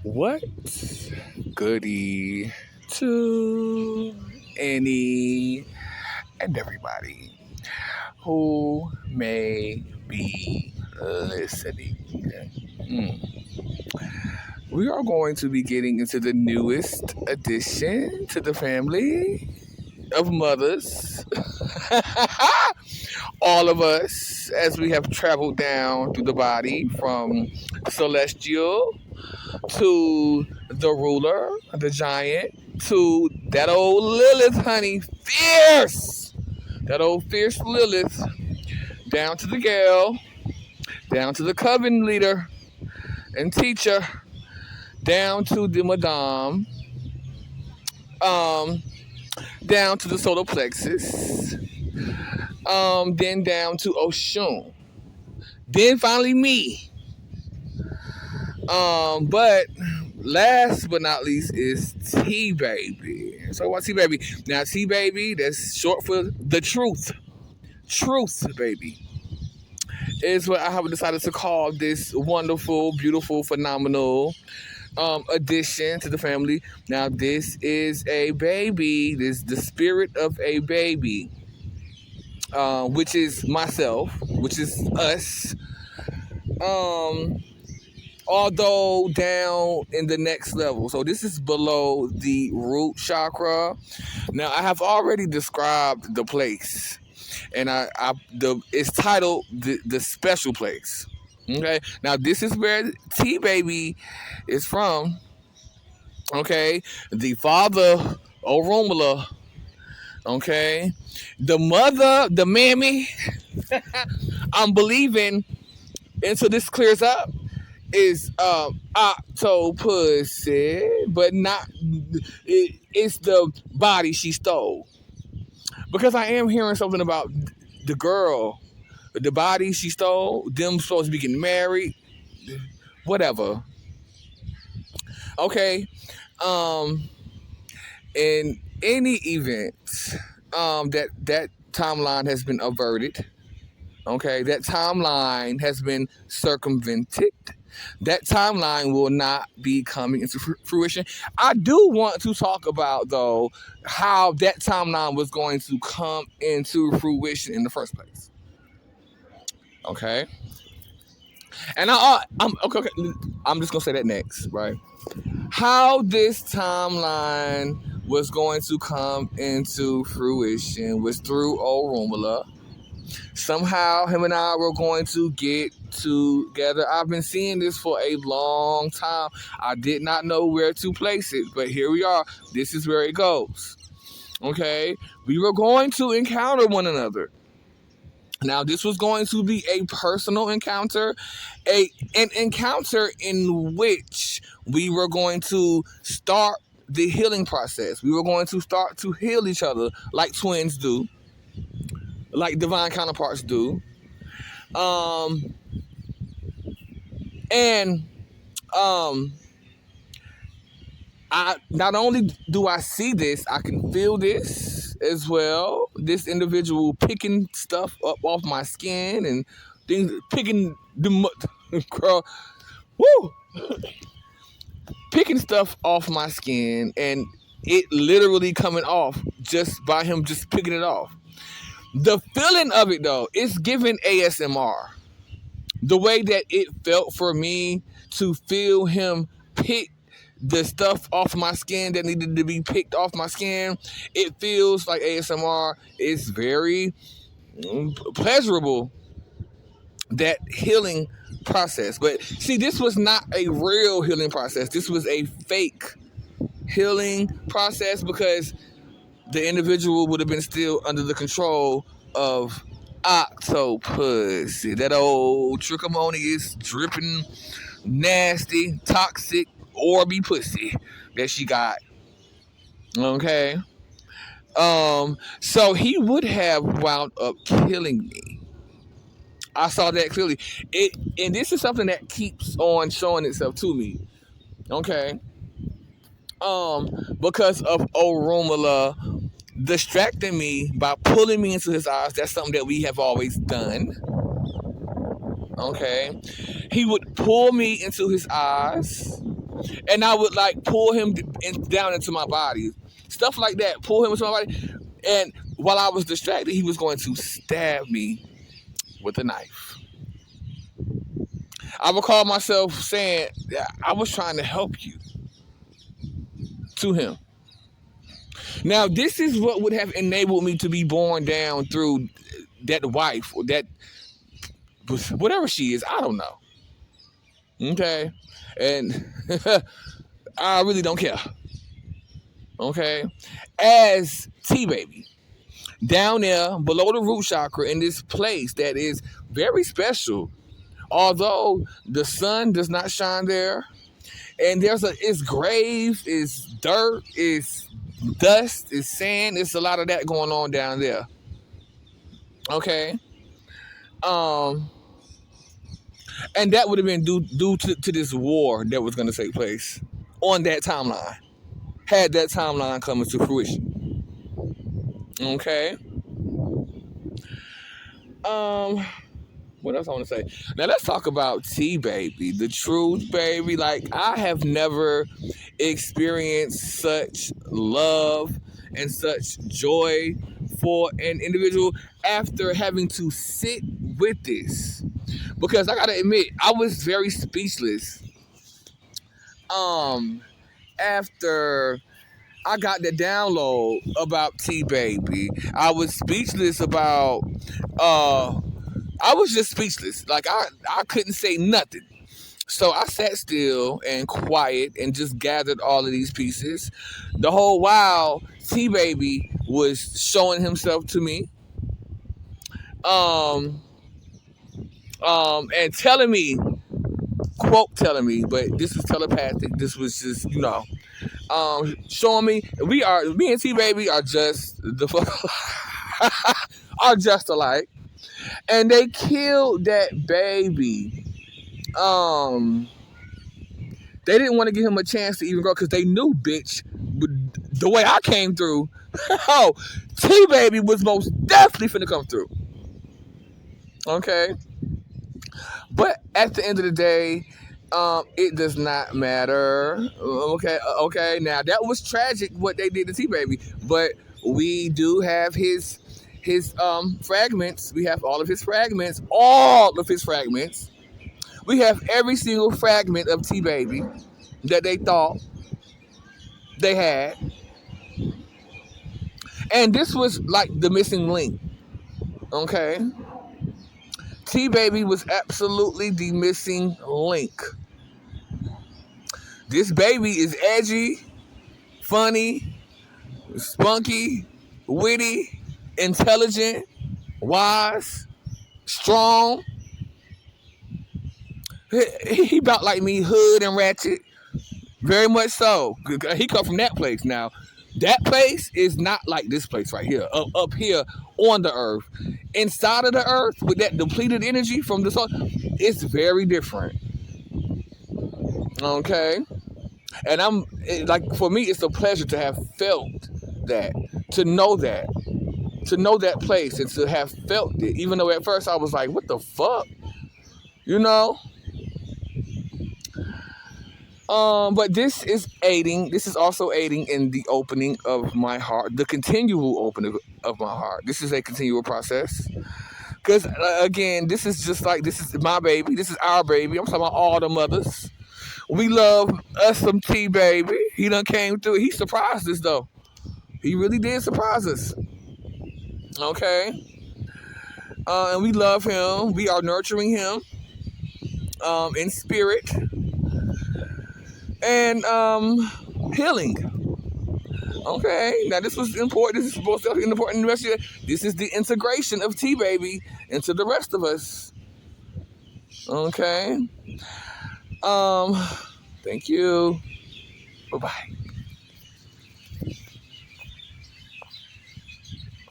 What goody to any and everybody who may be listening? Mm. We are going to be getting into the newest addition to the family of mothers. All of us, as we have traveled down through the body from celestial to the ruler, the giant, to that old Lilith, honey, fierce. That old fierce Lilith, down to the gal, down to the coven leader and teacher, down to the madame, um, down to the solar plexus, then down to Oshun, then finally me. But last but not least is T Baby. So what's T Baby? Now T Baby, that's short for the truth. Truth, baby, is what I have decided to call this wonderful, beautiful, phenomenal addition to the family. Now this is a baby. This is the spirit of a baby, which is myself, which is us. Although down in the next level. So this is below the root chakra. Now I have already described the place, and it's titled the special place. Okay. Now this is where T Baby is from. Okay. The father, Orumala. Okay. The mother, the mammy. I'm believing until this clears up is octopussy, but not it's the body she stole. Because I am hearing something about the girl, the body she stole, them supposed to be getting married, whatever. Okay. In any event, that timeline has been averted. Okay, that timeline has been circumvented. That timeline will not be coming into fruition. I do want to talk about, though, how that timeline was going to come into fruition in the first place. Okay, and I'm okay. I'm just gonna say that next, right? How this timeline was going to come into fruition was through Orumala. Somehow him and I were going to get together. I've been seeing this for a long time. I did not know where to place it, but here we are. This is where it goes. Okay? We were going to encounter one another. Now, this was going to be a personal encounter, an encounter in which we were going to start the healing process. We were going to start to heal each other like twins do, like divine counterparts do. And I not only do I see this, I can feel this as well. This individual picking stuff up off my skin and things, picking the girl, woo, picking stuff off my skin, and it literally coming off just by him just picking it off. The feeling of it, though, it's giving ASMR. The way that it felt for me to feel him pick the stuff off my skin that needed to be picked off my skin, it feels like ASMR. It's very pleasurable, that healing process. But see, this was not a real healing process. This was a fake healing process because the individual would have been still under the control of octopus. That old trichomonious, dripping, nasty, toxic, Orby pussy that she got. Okay. So he would have wound up killing me. I saw that clearly. And this is something that keeps on showing itself to me. Okay. Because of Orumala distracting me by pulling me into his eyes. That's something that we have always done. Okay. He would pull me into his eyes and I would like pull him down into my body, stuff like that. Pull him into my body, and while I was distracted, he was going to stab me with a knife. I recall myself saying, I was trying to help you, to him. Now, this is what would have enabled me to be born down through that wife or that whatever she is. I don't know. Okay. And I really don't care. Okay. As T Baby, down there below the root chakra in this place that is very special, although the sun does not shine there, and it's grave, it's dirt, it's dust, it's sand, it's a lot of that going on down there. Okay. Um, and that would have been due to this war that was going to take place on that timeline. Had that timeline coming to fruition. Okay. Um, what else I want to say? Now let's talk about T Baby, the truth, baby. Like, I have never experienced such love and such joy for an individual after having to sit with this. Because I gotta admit, I was very speechless. After I got the download about T Baby, I was speechless about I was just speechless. Like, I couldn't say nothing. So I sat still and quiet and just gathered all of these pieces. The whole while, T Baby was showing himself to me. Um, and telling me, quote telling me, but this was telepathic. This was just, showing me me and T Baby are just the fuck are just alike. And they killed that baby. Um, they didn't want to give him a chance to even grow because they knew, bitch, the way I came through. Oh, T Baby was most definitely finna come through. Okay, but at the end of the day, it does not matter. Okay. Now that was tragic what they did to T Baby, but we do have his fragments. We have all of his fragments. All of his fragments. We have every single fragment of T Baby that they thought they had. And this was like the missing link. Okay? T Baby was absolutely the missing link. This baby is edgy, funny, spunky, witty, intelligent, wise, strong. He about like me, hood and ratchet. Very much so. He come from that place. Now, that place is not like this place right here. Up here on the earth. Inside of the earth, with that depleted energy from the sun, it's very different. Okay? And like, for me, it's a pleasure to have felt that. To know that. To know that place and to have felt it. Even though at first I was like, what the fuck? You know? But this is also aiding in the opening of my heart, the continual opening of my heart. This is a continual process. Because, again, this is my baby. This is our baby. I'm talking about all the mothers. We love us some T Baby. He done came through. He surprised us, though. He really did surprise us. Okay? And we love him. We are nurturing him in spirit. And healing. Okay, now this was important. This is supposed to be important. This is the integration of T Baby into the rest of us. Okay. Thank you. Bye bye.